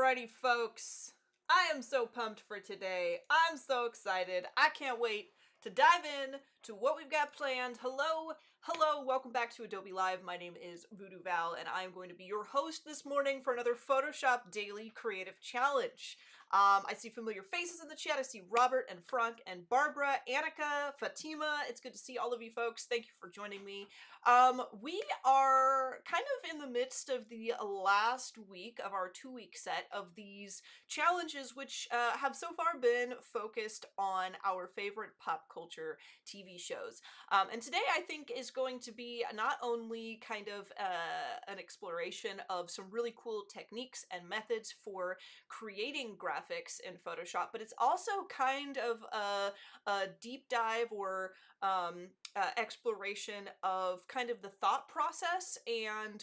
Alrighty, folks. I am so pumped for today. I'm so excited. I can't wait to dive in to what we've got planned. Hello, welcome back to Adobe Live. My name is VooDoo Val, and I am going to be your host this morning for another Photoshop Daily Creative Challenge. I see familiar faces in the chat. I see Robert and Frank and Barbara, Annika, Fatima. It's good to see all of you folks. Thank you for joining me. We are kind of in the midst of the last week of our 2-week set of these challenges, which have so far been focused on our favorite pop culture TV shows. And today I think is going to be not only kind of an exploration of some really cool techniques and methods for creating graphics in Photoshop, but it's also kind of a deep dive or exploration of kind of the thought process and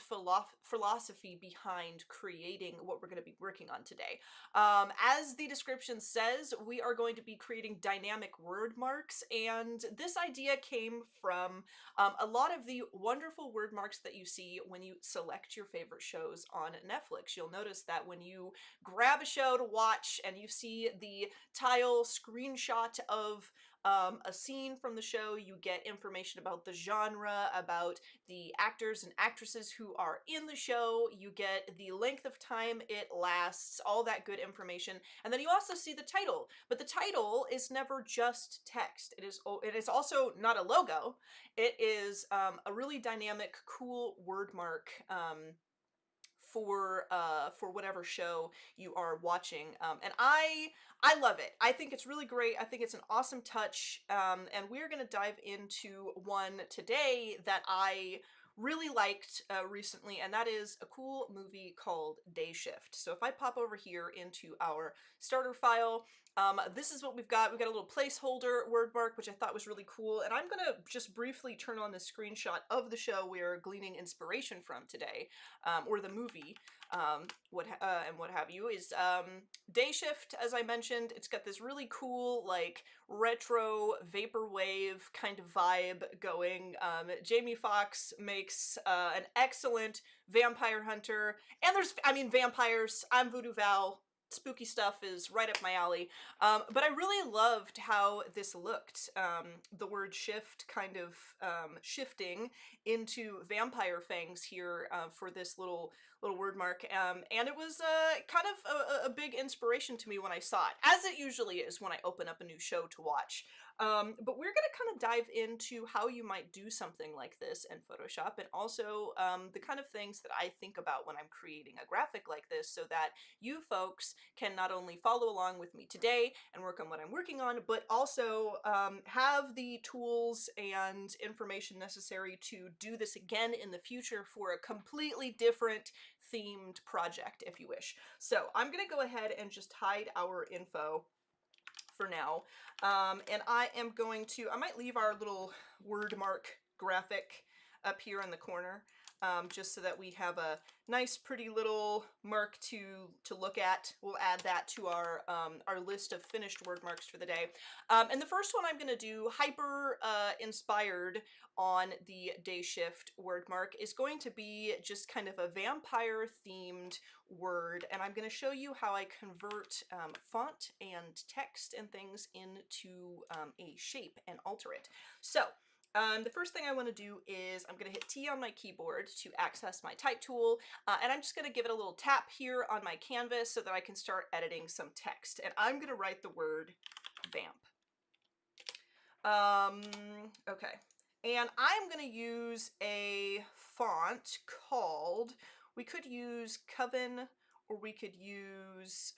philosophy behind creating what we're going to be working on today. As the description says, we are going to be creating dynamic word marks, and this idea came from a lot of the wonderful word marks that you see when you select your favorite shows on Netflix. You'll notice that when you grab a show to watch and you see the tile screenshot of a scene from the show, you get information about the genre, about the actors and actresses who are in the show, you get the length of time it lasts, all that good information, and then you also see the title. But the title is never just text. It is also not a logo. It is a really dynamic, cool word mark for whatever show you are watching, and I love it. I think it's really great. I think it's an awesome touch, and we're gonna dive into one today that I really liked recently, and that is a cool movie called Day Shift. So if I pop over here into our starter file, this is what we've got. We've got a little placeholder word mark, which I thought was really cool, and I'm gonna just briefly turn on the screenshot of the show we're gleaning inspiration from today, or the movie, and what have you, is Day Shift. As I mentioned, it's got this really cool, like, retro vaporwave kind of vibe going. Jamie Foxx makes an excellent vampire hunter, and vampires. I'm VooDoo Val. Spooky stuff is right up my alley. But I really loved how this looked. The word shift kind of shifting into vampire fangs here for this little word mark. And it was kind of a big inspiration to me when I saw it, as it usually is when I open up a new show to watch. But we're going to kind of dive into how you might do something like this in Photoshop, and also the kind of things that I think about when I'm creating a graphic like this, so that you folks can not only follow along with me today and work on what I'm working on, but also have the tools and information necessary to do this again in the future for a completely different themed project, if you wish. So I'm going to go ahead and just hide our info for now, and I might leave our little word mark graphic up here in the corner, just so that we have a nice pretty little mark to look at. We'll add that to our list of finished word marks for the day. And the first one I'm going to do, hyper inspired on the Day Shift word mark, is going to be just kind of a vampire themed word, and I'm going to show you how I convert font and text and things into a shape and alter it. So the first thing I want to do is I'm going to hit T on my keyboard to access my type tool, and I'm just going to give it a little tap here on my canvas so that I can start editing some text. And I'm going to write the word vamp. Okay. And I'm going to use a font called, we could use Coven, or we could use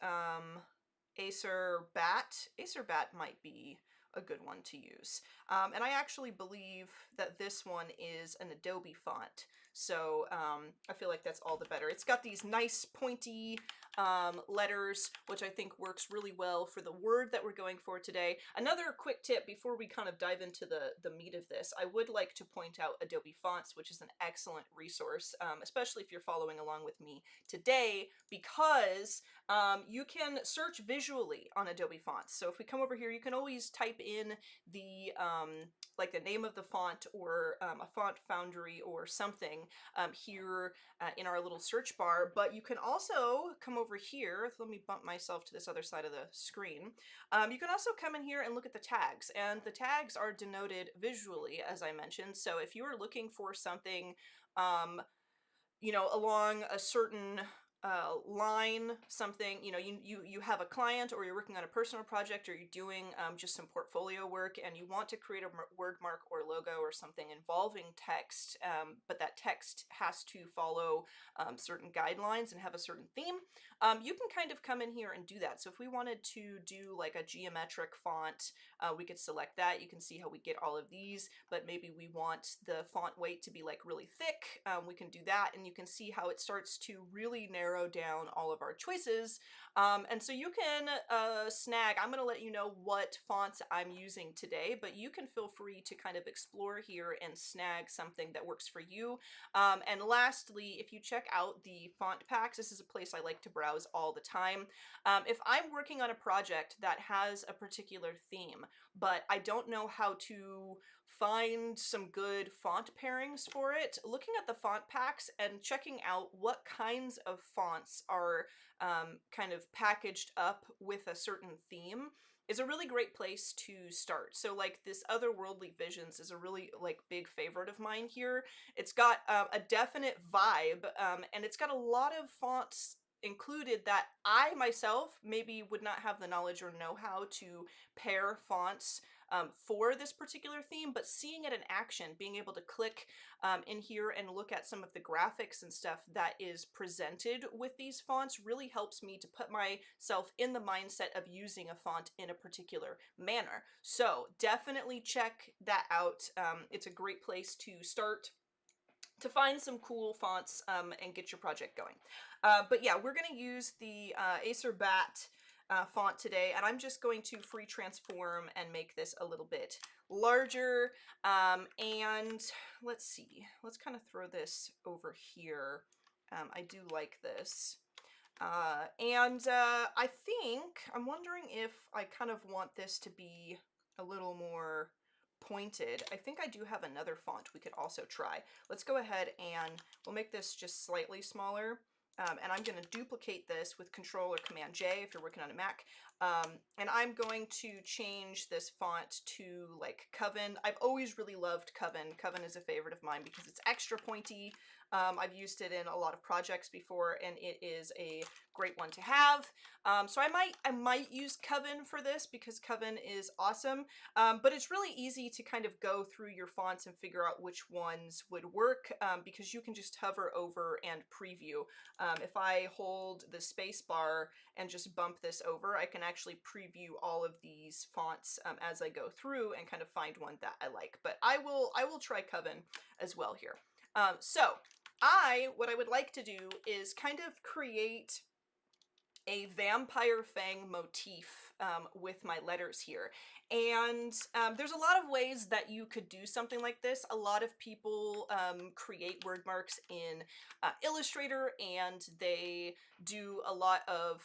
Acer Bat. Acer Bat might be a good one to use. And I actually believe that this one is an Adobe font, so I feel like that's all the better. It's got these nice pointy letters, which I think works really well for the word that we're going for today. Another quick tip before we kind of dive into the meat of this, I would like to point out Adobe Fonts, which is an excellent resource, especially if you're following along with me today, because you can search visually on Adobe Fonts. So if we come over here, you can always type in the like the name of the font or a font foundry or something here in our little search bar. But you can also come over here. Let me bump myself to this other side of the screen. You can also come in here and look at the tags, and the tags are denoted visually, as I mentioned. So if you are looking for something, um, you know, along a certain line, something, you know, you have a client or you're working on a personal project or you're doing just some portfolio work and you want to create a word mark or logo or something involving text, but that text has to follow certain guidelines and have a certain theme. You can kind of come in here and do that. So if we wanted to do like a geometric font, we could select that. You can see how we get all of these, but maybe we want the font weight to be like really thick. We can do that, and you can see how it starts to really narrow down all of our choices. And so you can snag, I'm going to let you know what fonts I'm using today, but you can feel free to kind of explore here and snag something that works for you. And lastly, if you check out the font packs, this is a place I like to browse all the time. If I'm working on a project that has a particular theme, but I don't know how to find some good font pairings for it, looking at the font packs and checking out what kinds of fonts are kind of packaged up with a certain theme is a really great place to start. So like this Otherworldly Visions is a really like big favorite of mine here. It's got a definite vibe, and it's got a lot of fonts included that I myself maybe would not have the knowledge or know how to pair fonts for this particular theme, but seeing it in action, being able to click in here and look at some of the graphics and stuff that is presented with these fonts really helps me to put myself in the mindset of using a font in a particular manner. So definitely check that out. It's a great place to start to find some cool fonts and get your project going. But yeah, we're going to use the Acer Bat font today, and I'm just going to free transform and make this a little bit larger. And let's see, let's kind of throw this over here. I do like this. I think, I'm wondering if I kind of want this to be a little more pointed. I think I do have another font we could also try. Let's go ahead and we'll make this just slightly smaller. And I'm going to duplicate this with Control or Command J if you're working on a Mac. And I'm going to change this font to like Coven. I've always really loved Coven. Coven is a favorite of mine because it's extra pointy. I've used it in a lot of projects before, and it is a great one to have. So I might use Coven for this because Coven is awesome. But it's really easy to kind of go through your fonts and figure out which ones would work because you can just hover over and preview. If I hold the space bar and just bump this over, I can actually preview all of these fonts as I go through and kind of find one that I like. But I will try Coven as well here. What I would like to do is kind of create a vampire fang motif with my letters here. And there's a lot of ways that you could do something like this. A lot of people create word marks in Illustrator, and they do a lot of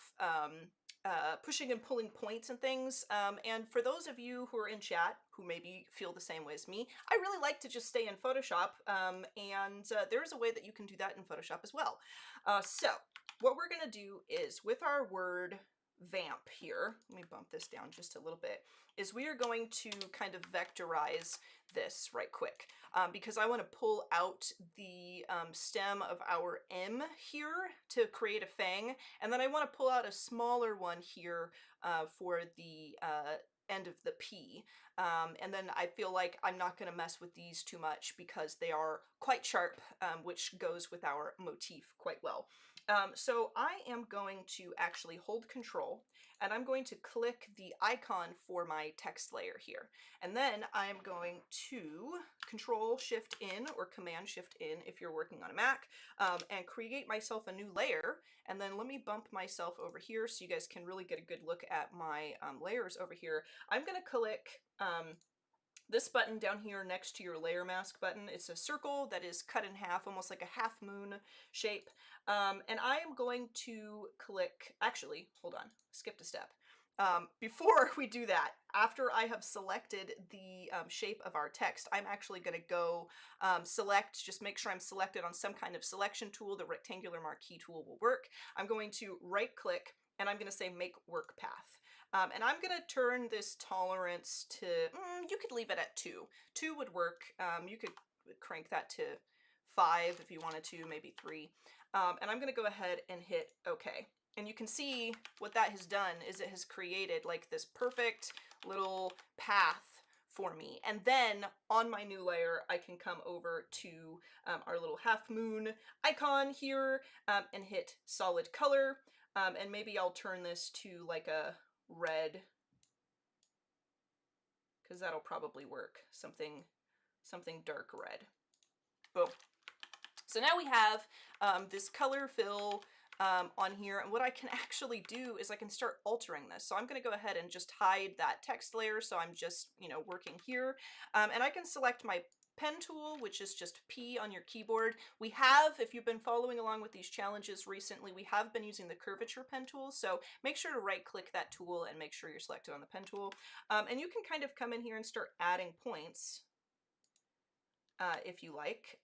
pushing and pulling points and things. And for those of you who are in chat who maybe feel the same way as me, I really like to just stay in Photoshop, and there's a way that you can do that in Photoshop as well. So what we're going to do is with our word vamp here, let me bump this down just a little bit, is we are going to kind of vectorize this right quick because I want to pull out the stem of our M here to create a fang, and then I want to pull out a smaller one here for the end of the P. And then I feel like I'm not going to mess with these too much because they are quite sharp, which goes with our motif quite well. So I am going to actually hold Control, and I'm going to click the icon for my text layer here. And then I'm going to Control Shift in or Command Shift in if you're working on a Mac, and create myself a new layer. And then let me bump myself over here so you guys can really get a good look at my layers over here. I'm going to click this button down here next to your layer mask button. It's a circle that is cut in half, almost like a half moon shape. And I am going to click, actually, hold on, skipped a step. Before we do that, after I have selected the shape of our text, I'm actually going to go select, just make sure I'm selected on some kind of selection tool. The rectangular marquee tool will work. I'm going to right click and I'm going to say make work path. And I'm going to turn this tolerance to, you could leave it at 2. 2 would work. You could crank that to 5 if you wanted to, maybe 3. And I'm going to go ahead and hit OK. And you can see what that has done is it has created like this perfect little path for me. And then on my new layer, I can come over to our little half moon icon here and hit solid color. And maybe I'll turn this to like a red, because that'll probably work. Something dark red. Boom. So now we have this color fill on here, and what I can actually do is I can start altering this. So I'm going to go ahead and just hide that text layer, so I'm just, working here. And I can select my pen tool, which is just P on your keyboard. We have, if you've been following along with these challenges recently, we have been using the curvature pen tool, so make sure to right click that tool and make sure you're selected on the pen tool. And you can kind of come in here and start adding points if you like,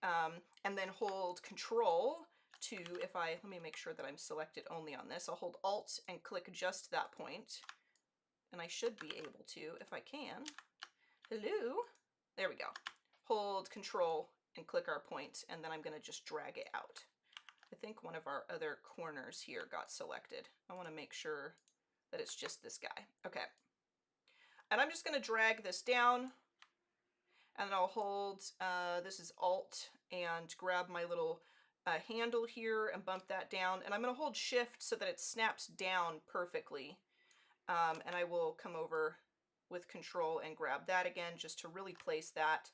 and then hold Control to, let me make sure that I'm selected only on this. I'll hold Alt and click just that point, and I should be able to, if I can. Hello? There we go. Hold Control and click our point, and then I'm going to just drag it out. I think one of our other corners here got selected. I want to make sure that it's just this guy. Okay. And I'm just going to drag this down, and I'll hold, this is Alt, and grab my little handle here and bump that down. And I'm going to hold Shift so that it snaps down perfectly. And I will come over with Control and grab that again just to really place that.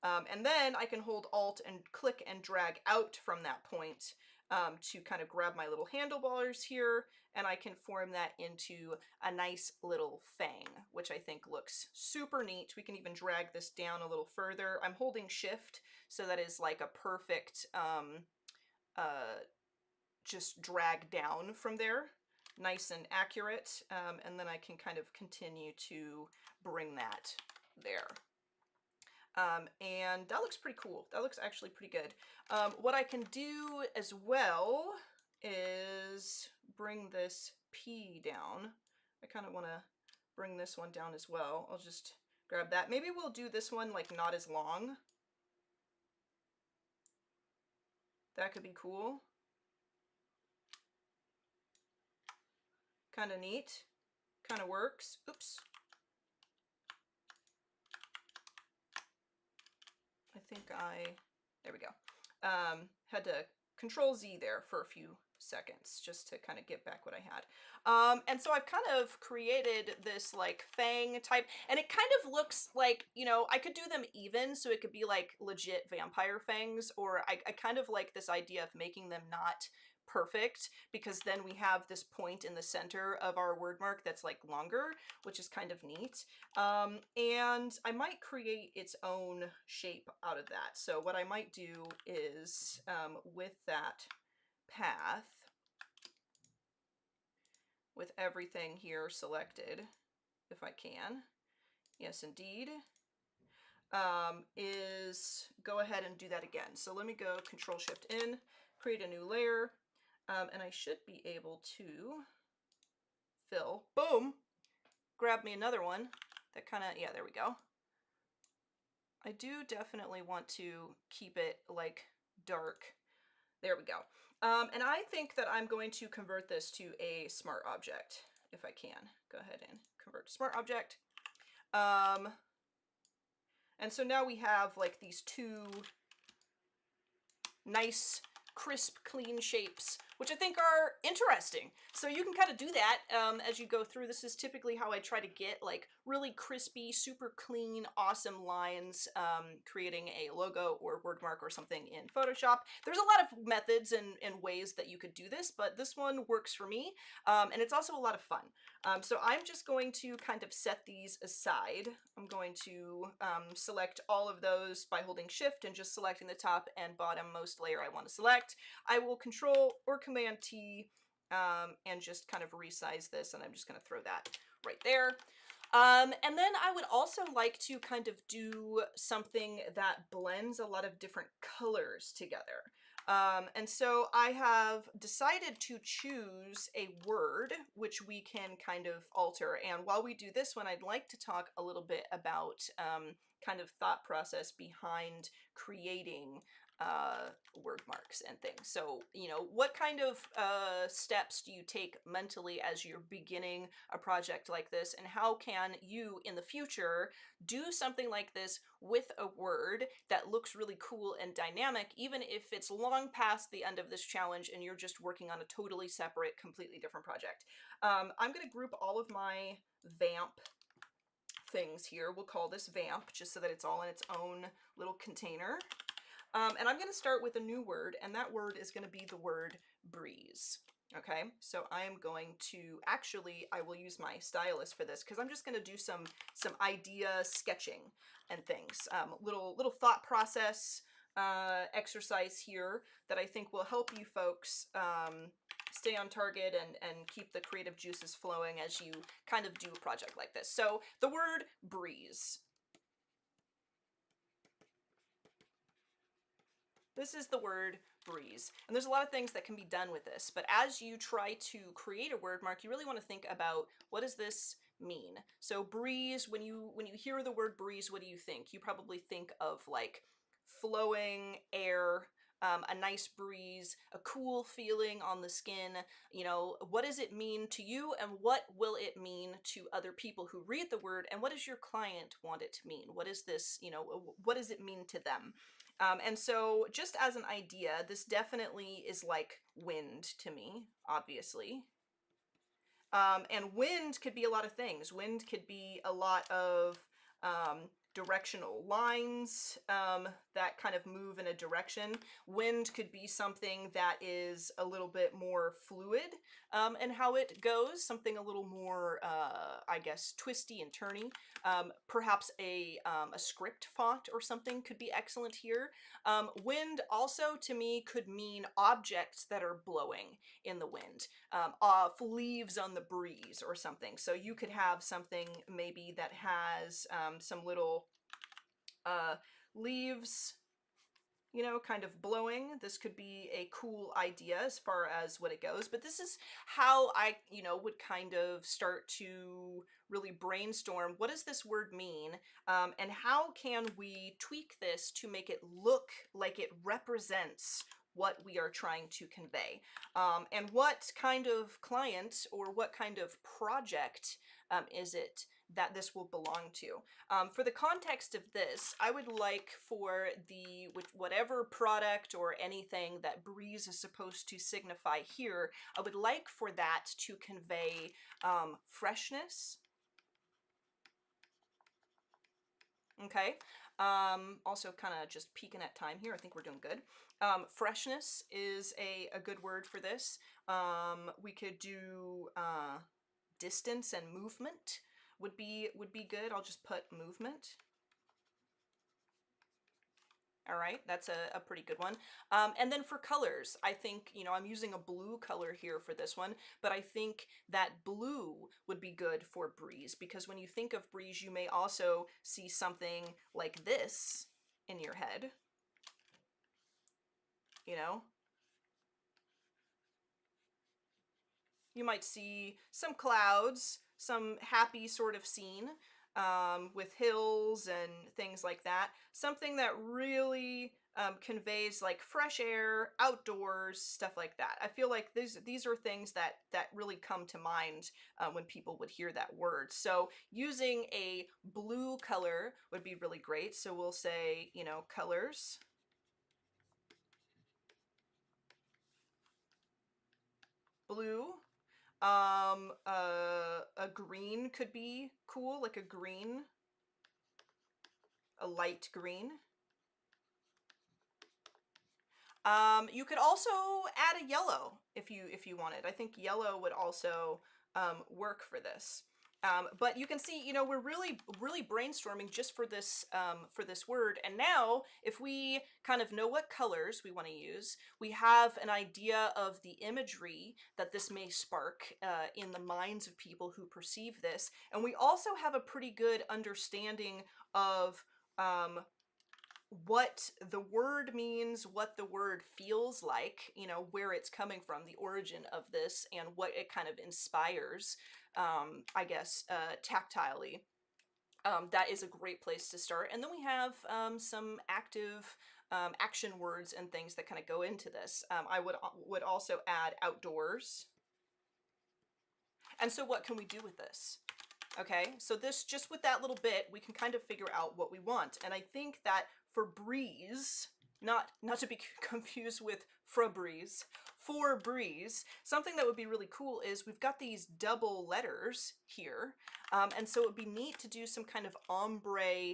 And then I can hold Alt and click and drag out from that point to kind of grab my little handlebars here, and I can form that into a nice little fang, which I think looks super neat. We can even drag this down a little further. I'm holding Shift, so that is like a perfect just drag down from there, nice and accurate, and then I can kind of continue to bring that there. And that looks pretty cool. That looks actually pretty good. What I can do as well is bring this P down. I kind of want to bring this one down as well. I'll just grab that. Maybe we'll do this one like not as long. That could be cool. Kind of neat. Kind of works. Oops. I think there we go. Had to Control Z there for a few seconds just to kind of get back what I had. And so I've kind of created this like fang type, and it kind of looks like, I could do them even, so it could be like legit vampire fangs, or I kind of like this idea of making them not perfect, because then we have this point in the center of our word mark that's like longer, which is kind of neat. And I might create its own shape out of that. So what I might do is with that path, with everything here selected, if I can, yes indeed, is go ahead and do that again. So let me go Control Shift in, create a new layer, and I should be able to fill, boom, grab me another one that kind of, yeah, there we go. I do definitely want to keep it like dark. There we go. And I think that I'm going to convert this to a smart object, if I can. Go ahead and convert to smart object. And so now we have like these two nice, crisp, clean shapes, which I think are interesting. So you can kind of do that as you go through. This is typically how I try to get like really crispy, super clean, awesome lines, creating a logo or word mark or something in Photoshop. There's a lot of methods and ways that you could do this, but this one works for me, and it's also a lot of fun. So I'm just going to kind of set these aside. I'm going to select all of those by holding Shift and just selecting the top and bottom most layer I want to select. I will Control or Command T and just kind of resize this, and I'm just going to throw that right there. And then I would also like to kind of do something that blends a lot of different colors together. And so I have decided to choose a word which we can kind of alter. And while we do this one, I'd like to talk a little bit about kind of thought process behind creating word marks and things. So, you know, what kind of steps do you take mentally as you're beginning a project like this, and how can you in the future do something like this with a word that looks really cool and dynamic, even if it's long past the end of this challenge and you're just working on a totally separate, completely different project. I'm going to group all of my vamp things here. We'll call this vamp just so that it's all in its own little container. And I'm going to start with a new word, and that word is going to be the word breeze. Okay, so I am going to, actually, I will use my stylus for this because I'm just going to do some idea sketching and things. Little thought process exercise here that I think will help you folks stay on target and keep the creative juices flowing as you kind of do a project like this. So the word breeze. This is the word breeze. And there's a lot of things that can be done with this, but as you try to create a word mark, you really want to think about, what does this mean? So breeze, when you hear the word breeze, what do you think? You probably think of like flowing air, a nice breeze, a cool feeling on the skin. You know, what does it mean to you, and what will it mean to other people who read the word, and what does your client want it to mean? What is this, you know, what does it mean to them? And so just as an idea, this definitely is like wind to me, obviously. And wind could be a lot of things. Wind could be a lot of directional lines that kind of move in a direction. Wind could be something that is a little bit more fluid and how it goes, something a little more, I guess, twisty and turny. Perhaps a script font or something could be excellent here. Wind also, to me, could mean objects that are blowing in the wind, off leaves on the breeze or something. So you could have something maybe that has some little leaves, you know, kind of blowing. This could be a cool idea as far as what it goes, but this is how I, you know, would kind of start to really brainstorm, what does this word mean, and how can we tweak this to make it look like it represents what we are trying to convey, and what kind of client or what kind of project is it that this will belong to. For the context of this, I would like for the whatever product or anything that breeze is supposed to signify here, I would like for that to convey freshness. Okay. Also kind of just peeking at time here. I think we're doing good. Freshness is a good word for this. We could do distance and movement would be good. I'll just put movement. All right, that's a pretty good one. And then for colors, I think, you know, I'm using a blue color here for this one, but I think that blue would be good for breeze, because when you think of breeze, you may also see something like this in your head, you know? You might see some clouds, some happy sort of scene with hills and things like that. Something that really conveys like fresh air, outdoors, stuff like that. I feel like these are things that really come to mind when people would hear that word. So using a blue color would be really great. So we'll say, you know, colors. Blue. A green could be cool, like a green, a light green. You could also add a yellow if you wanted. I think yellow would also work for this. But you can see, you know, we're really brainstorming just for this word. And now, if we kind of know what colors we want to use, we have an idea of the imagery that this may spark in the minds of people who perceive this. And we also have a pretty good understanding of what the word means, what the word feels like, you know, where it's coming from, the origin of this, and what it kind of inspires, I guess, tactilely. That is a great place to start. And then we have some active action words and things that kind of go into this. I would also add outdoors. And so what can we do with this? Okay, so this, just with that little bit, we can kind of figure out what we want. And I think that for breeze, not to be confused with Febreze, for breeze, something that would be really cool is we've got these double letters here. And so it would be neat to do some kind of ombre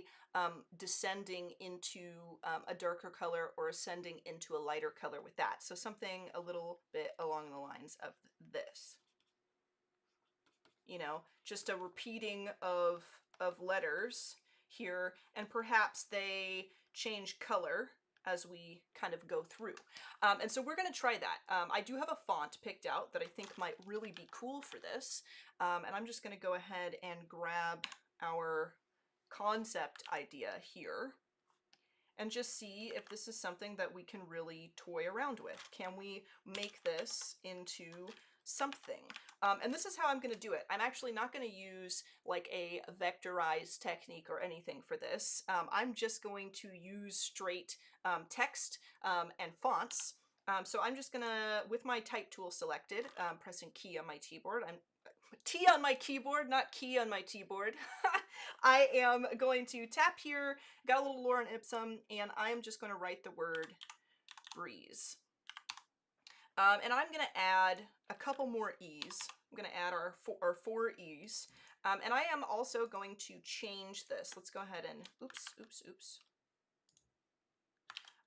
descending into a darker color or ascending into a lighter color with that. So something a little bit along the lines of this. You know, just a repeating of letters here, and perhaps they change color as we kind of go through. And so we're going to try that. I do have a font picked out that I think might really be cool for this. And I'm just going to go ahead and grab our concept idea here and just see if this is something that we can really toy around with. Can we make this into something? And this is how I'm going to do it. I'm actually not going to use like a vectorized technique or anything for this. I'm just going to use straight text and fonts. So I'm just gonna, with my type tool selected, pressing key on my keyboard, T on my keyboard, not key on my keyboard. I am going to tap here, got a little Lorem Ipsum, and I am just going to write the word breeze. And I'm going to add a couple more E's. I'm going to add our four E's. And I am also going to change this. Let's go ahead and, oops.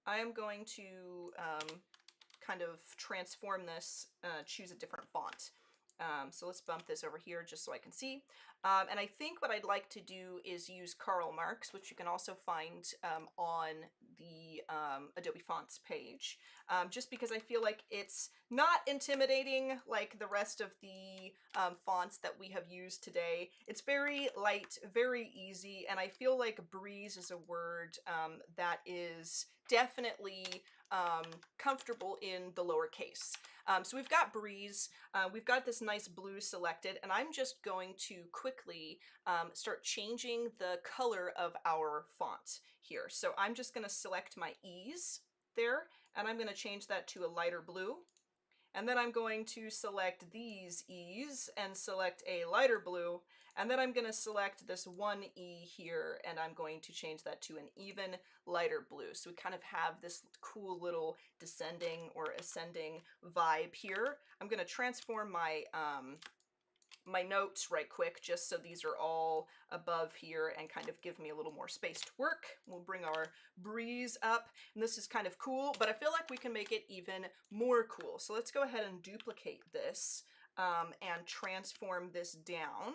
I am going to kind of transform this, choose a different font. So let's bump this over here just so I can see. And I think what I'd like to do is use Karl Marx, which you can also find on the Adobe Fonts page, just because I feel like it's not intimidating like the rest of the fonts that we have used today. It's very light, very easy, and I feel like breeze is a word that is definitely comfortable in the lowercase. So we've got breeze, we've got this nice blue selected, and I'm just going to quickly start changing the color of our font here. So I'm just going to select my E's there, and I'm going to change that to a lighter blue. And then I'm going to select these E's and select a lighter blue. And then I'm going to select this one E here, and I'm going to change that to an even lighter blue. So we kind of have this cool little descending or ascending vibe here. I'm going to transform my my notes right quick, just so these are all above here and kind of give me a little more space to work. We'll bring our breeze up, and this is kind of cool, but I feel like we can make it even more cool. So let's go ahead and duplicate this and transform this down.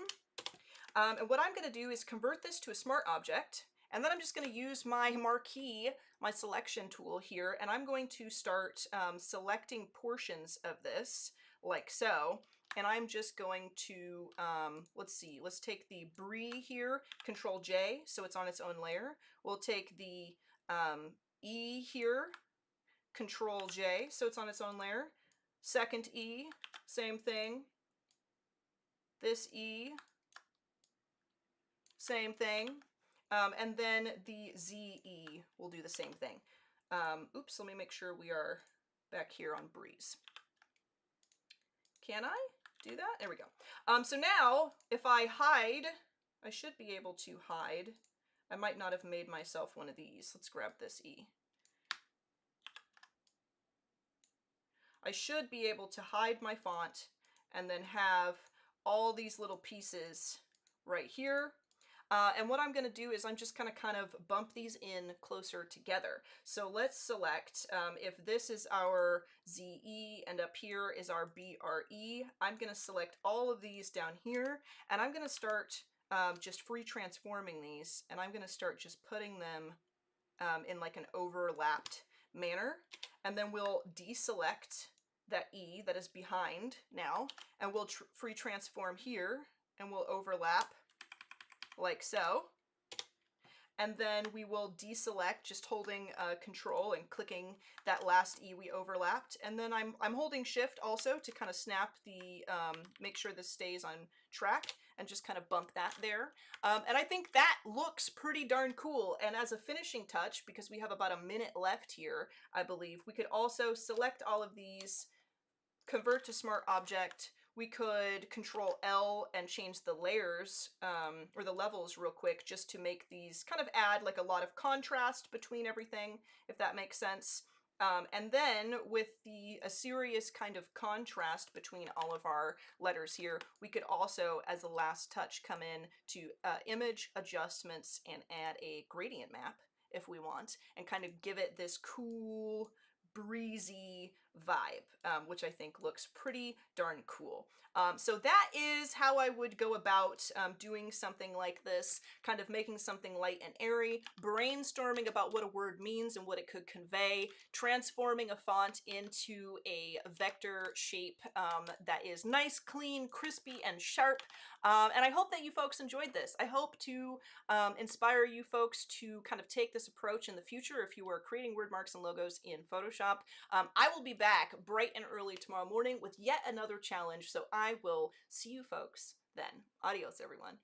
And what I'm going to do is convert this to a smart object, and then I'm just going to use my marquee, my selection tool here, and I'm going to start selecting portions of this like so. And I'm just going to, let's see, let's take the brie here, Control J, so it's on its own layer. We'll take the E here, Control J, so it's on its own layer. Second E, same thing. This E, same thing. And then the ZE will do the same thing. Oops, let me make sure we are back here on breeze. Can I do that? There we go. So now, if I hide, I should be able to hide. I might not have made myself one of these. Let's grab this E. I should be able to hide my font and then have all these little pieces right here. And what I'm going to do is I'm just going to kind of bump these in closer together. So let's select, if this is our ZE and up here is our BRE, I'm going to select all of these down here, and I'm going to start just free transforming these, and I'm going to start just putting them in like an overlapped manner. And then we'll deselect that E that is behind now, and we'll free transform here, and we'll overlap like so. And then we will deselect, just holding Control and clicking that last E we overlapped. And then I'm holding Shift also to kind of snap the, make sure this stays on track, and just kind of bump that there. And I think that looks pretty darn cool. And as a finishing touch, because we have about a minute left here, I believe, we could also select all of these, convert to smart object. We could Control L and change the layers or the levels real quick, just to make these kind of add like a lot of contrast between everything, if that makes sense. And then with a serious kind of contrast between all of our letters here, we could also, as a last touch, come in to image adjustments and add a gradient map if we want, and kind of give it this cool, breezy vibe, which I think looks pretty darn cool. So that is how I would go about doing something like this, kind of making something light and airy, brainstorming about what a word means and what it could convey, transforming a font into a vector shape that is nice, clean, crispy, and sharp. And I hope that you folks enjoyed this. I hope to inspire you folks to kind of take this approach in the future if you are creating word marks and logos in Photoshop. I will be back bright and early tomorrow morning with yet another challenge, so I will see you folks then. Adios, everyone.